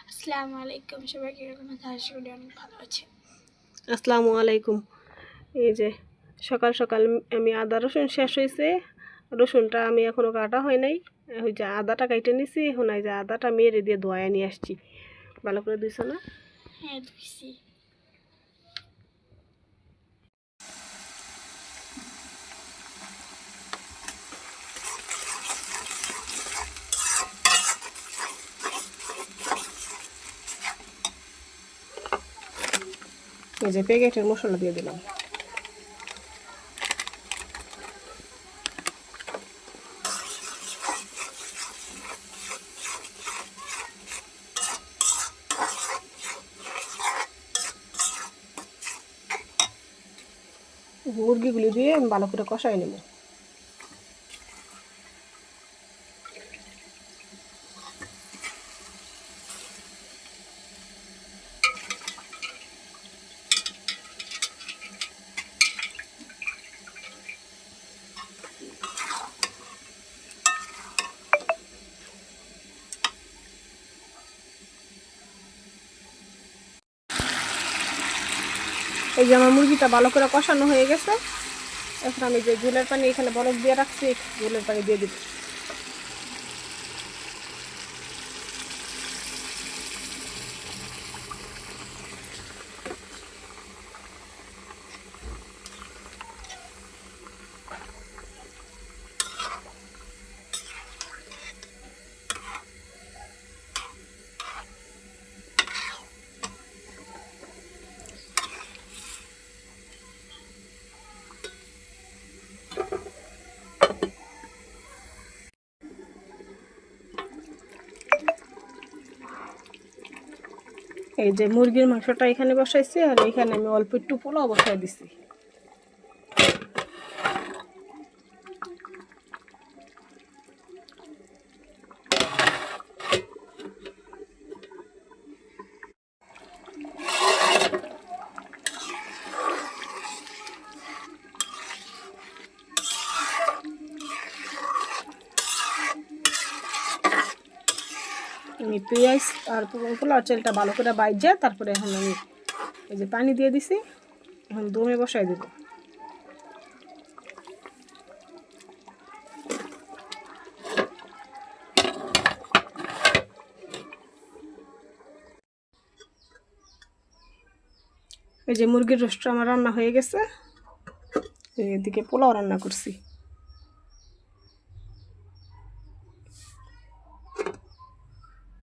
আসসালামু আলাইকুম, সবাই কিরকম আছে? আশা করি অনেক ভালো আছে। আসসালামু আলাইকুম। এই যে সকাল সকাল আমি আদা রসুন শেষ হয়েছে, রসুনটা আমি এখনও কাটা হয় নাই। ওই যে আদাটা কাইটে নিছি, এখন এই যে আদাটা মেরে দিয়ে ধোয়া নিয়ে আসছি। ভালো করে ধুইছ না? হ্যাঁ, ধুইছি। এই যে প্যাকেটের মশলা দিয়ে দিলাম। মুরগিগুলি দিয়ে আমি ভালো করে কষাই নেব। এই যে আমার মুরগিটা ভালো করে কষানো হয়ে গেছে। এখন আমি যে ঝোলের পানি এখানে বরফ দিয়ে রাখছি, ঝোলের পানি দিয়ে দিব। এই যে মুরগির মাংসটা এখানে বসাইছি, আর এখানে আমি অল্প একটু পোলাও বসাই দিছি। আমি পেঁয়াজ আর পোলাও চালটা ভালো করে বাইজা তারপরে এখন আমি এই যে পানি দিয়ে দিছি, এখন দমে বসাই দেব। এই যে মুরগির রোস্টটা আমার রান্না হয়ে গেছে। এদিকে পোলাও রান্না করছি।